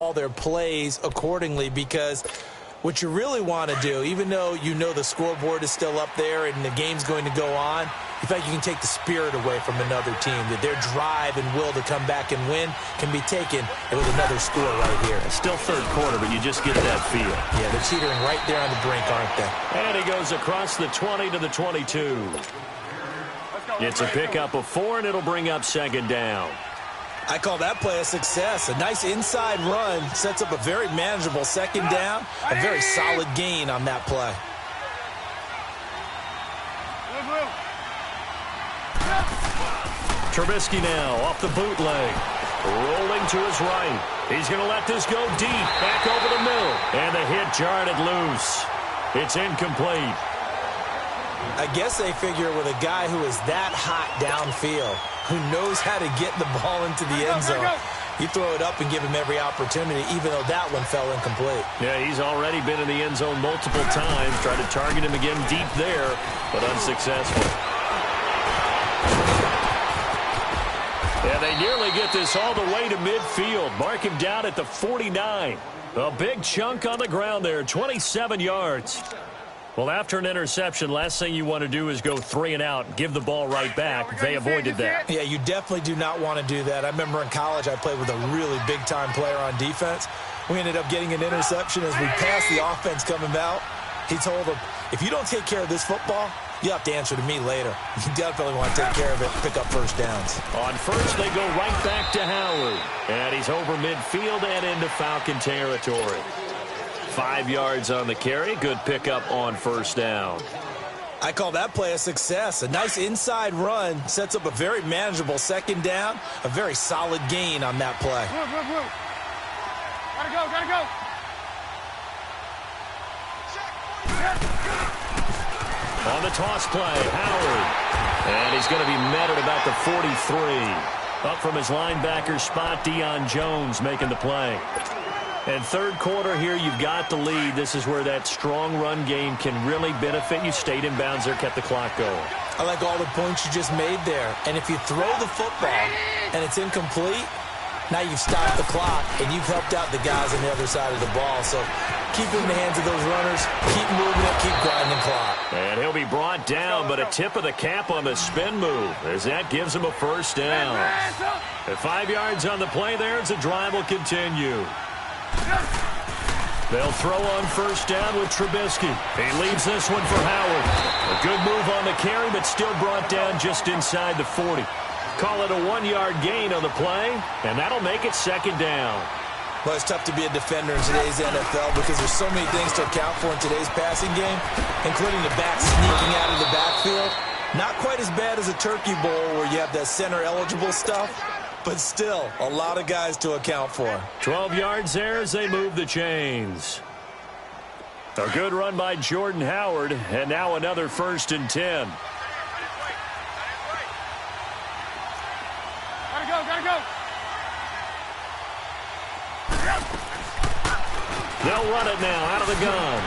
all their plays accordingly, because what you really want to do, even though you know the scoreboard is still up there and the game's going to go on, in fact, you can take the spirit away from another team, that their drive and will to come back and win can be taken with another score right here. It's still third quarter, but you just get that feel. Yeah, they're teetering right there on the brink, aren't they? And he goes across the 20 to the 22. It's a pickup of 4, and it'll bring up second down. I call that play a success. A nice inside run sets up a very manageable second down. A very solid gain on that play. Trubisky now off the bootleg. Rolling to his right. He's going to let this go deep. Back over the middle. And the hit jarred it loose. It's incomplete. I guess they figure with a guy who is that hot downfield, who knows how to get the ball into the end zone, you throw it up and give him every opportunity, even though that one fell incomplete. Yeah, he's already been in the end zone multiple times. Tried to target him again deep there, but unsuccessful. Yeah, they nearly get this all the way to midfield. Mark him down at the 49. A big chunk on the ground there, 27 yards. Well, after an interception, last thing you want to do is go 3 and out and give the ball right back. They avoided that. Yeah, you definitely do not want to do that. I remember in college I played with a really big-time player on defense. We ended up getting an interception as we passed the offense coming out. He told him, if you don't take care of this football, you have to answer to me later. You definitely want to take care of it, pick up first downs. On first, they go right back to Howard. And he's over midfield and into Falcon territory. 5 yards on the carry. Good pickup on first down. I call that play a success. A nice inside run sets up a very manageable second down. A very solid gain on that play. Gotta go. On the toss play, Howard. And he's going to be met at about the 43. Up from his linebacker spot, Deion Jones making the play. And third quarter here, you've got the lead. This is where that strong run game can really benefit you. Stayed in bounds there, kept the clock going. I like all the points you just made there. And if you throw the football and it's incomplete, now you've stopped the clock and you've helped out the guys on the other side of the ball. So keep it in the hands of those runners. Keep moving it. Keep grinding clock. And he'll be brought down, but a tip of the cap on the spin move as that gives him a first down. At 5 yards on the play there as the drive will continue. They'll throw on first down with Trubisky. He leaves this one for Howard. A good move on the carry, but still brought down just inside the 40. Call it a 1-yard gain on the play, and that'll make it second down. Well, it's tough to be a defender in today's NFL because there's so many things to account for in today's passing game, including the back sneaking out of the backfield. Not quite as bad as a turkey bowl where you have that center-eligible stuff, but still a lot of guys to account for. 12 yards there as they move the chains. A good run by Jordan Howard, and now another 1st and 10. Gotta go. They'll run it now out of the gun.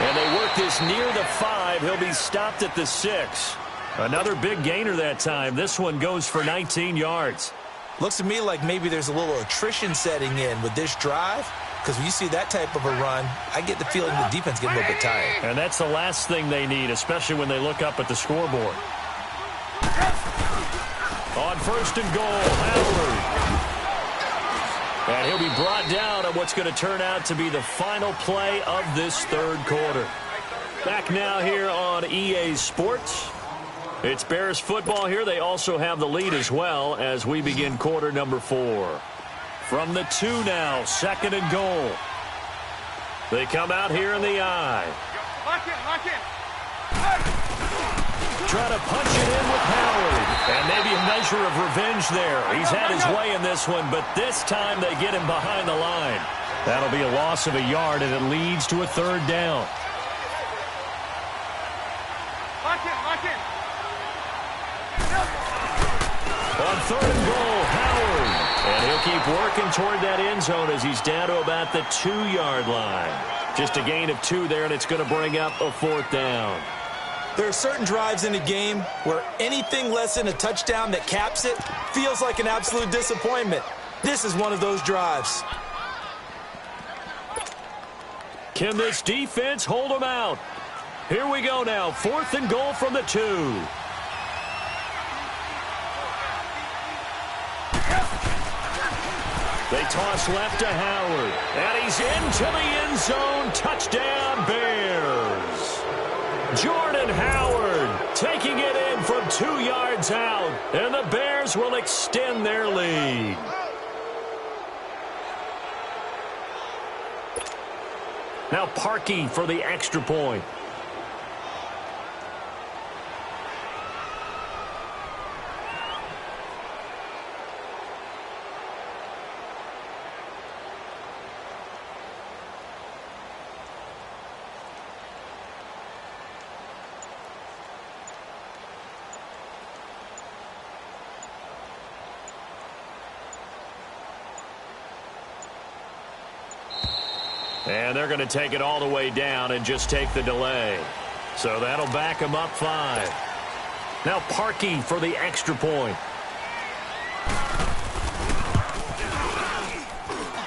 And they work this near the 5. He'll be stopped at the 6. Another big gainer that time. This one goes for 19 yards. Looks to me like maybe there's a little attrition setting in with this drive, because when you see that type of a run, I get the feeling the defense gets a little bit tired. And that's the last thing they need, especially when they look up at the scoreboard. On first and goal, Howard. And he'll be brought down on what's going to turn out to be the final play of this third quarter. Back now here on EA Sports. It's Bears football here. They also have the lead as well as we begin quarter number 4. From the 2 now, 2nd and goal. They come out here in the eye. Lock in. Try to punch it in with Howard. And maybe a measure of revenge there. He's had his way in this one, but this time they get him behind the line. That'll be a loss of a yard, and it leads to a 3rd down. Lock in. On 3rd and goal, Howard. And he'll keep working toward that end zone as he's down to about the 2-yard line. Just a gain of 2 there, and it's going to bring up a 4th down. There are certain drives in a game where anything less than a touchdown that caps it feels like an absolute disappointment. This is one of those drives. Can this defense hold them out? Here we go now. 4th and goal from the 2. They toss left to Howard. And he's into the end zone. Touchdown, Bears. Jordan Howard taking it in from 2 yards out. And the Bears will extend their lead. Now Parkey for the extra point. And they're going to take it all the way down and just take the delay. So that'll back them up 5. Now Parkey for the extra point.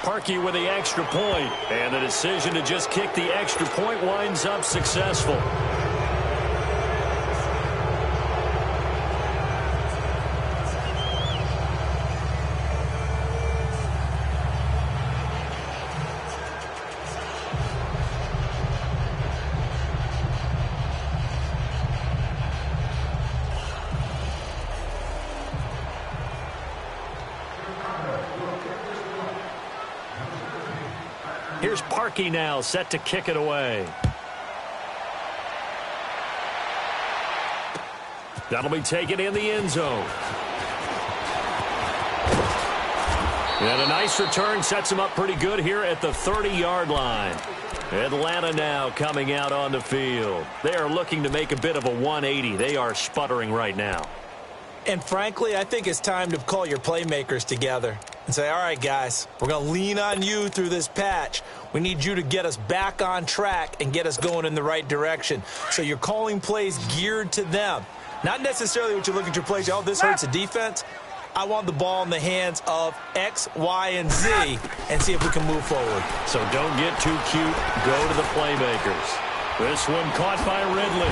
Parkey with the extra point. And the decision to just kick the extra point winds up successful. Here's Parkey now, set to kick it away. That'll be taken in the end zone. And a nice return sets him up pretty good here at the 30-yard line. Atlanta now coming out on the field. They are looking to make a bit of a 180. They are sputtering right now. And frankly, I think it's time to call your playmakers together and say, all right, guys, we're going to lean on you through this patch. We need you to get us back on track and get us going in the right direction. So you're calling plays geared to them. Not necessarily what you look at your plays, oh, this hurts the defense. I want the ball in the hands of X, Y, and Z and see if we can move forward. So don't get too cute. Go to the playmakers. This one caught by Ridley.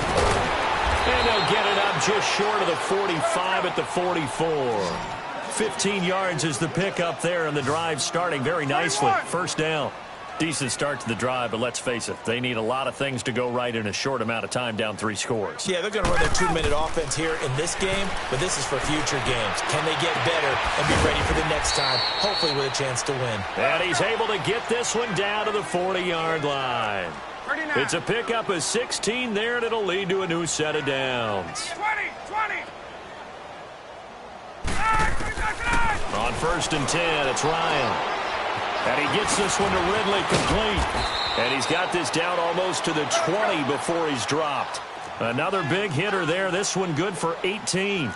And they'll get it up just short of the 45 at the 44. 15 yards is the pickup there, and the drive starting very nicely. First down. Decent start to the drive, but let's face it, they need a lot of things to go right in a short amount of time, down 3 scores. Yeah, they're going to run their 2-minute offense here in this game, but this is for future games. Can they get better and be ready for the next time, hopefully with a chance to win? And he's able to get this one down to the 40-yard line. 39. It's a pickup of 16 there, and it'll lead to a new set of downs. 20. On 1st and 10, it's Ryan. And he gets this one to Ridley complete. And he's got this down almost to the 20 before he's dropped. Another big hitter there. This one good for 18.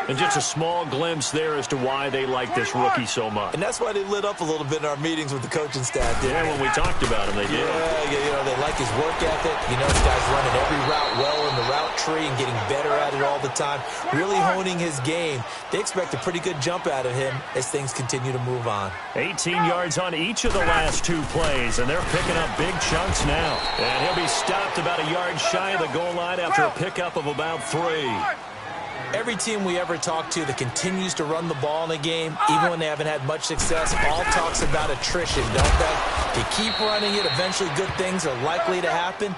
And just a small glimpse there as to why they like this rookie so much. And that's why they lit up a little bit in our meetings with the coaching staff. Yeah, when we talked about him, they did. Yeah, you know, they like his work ethic. You know, this guy's running every route well in the route tree and getting better at it all the time. Really honing his game. They expect a pretty good jump out of him as things continue to move on. 18 yards on each of the last 2 plays, and they're picking up big chunks now. And he'll be stopped about a yard shy of the goal line after a pickup of about 3. Every team we ever talk to that continues to run the ball in a game, even when they haven't had much success, all talks about attrition, don't they? To keep running it, eventually good things are likely to happen.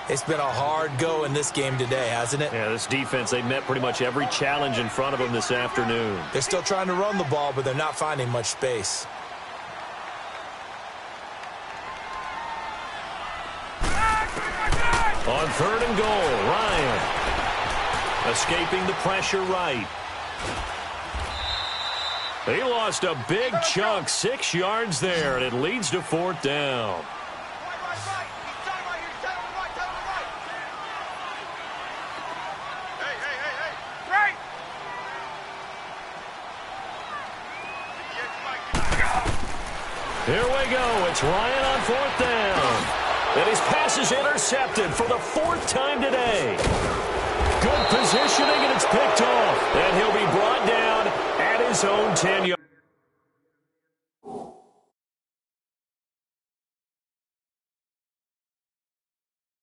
It's been a hard go in this game today, hasn't it? Yeah, this defense, they met pretty much every challenge in front of them this afternoon. They're still trying to run the ball, but they're not finding much space. On 3rd and goal, Ryan. Escaping the pressure right. He lost a big chunk, 6 yards there, and it leads to 4th down. Here we go. It's Ryan on 4th down. And his pass is intercepted for the 4th time today. Good positioning, and it's picked off. And he'll be brought down at his own 10-yard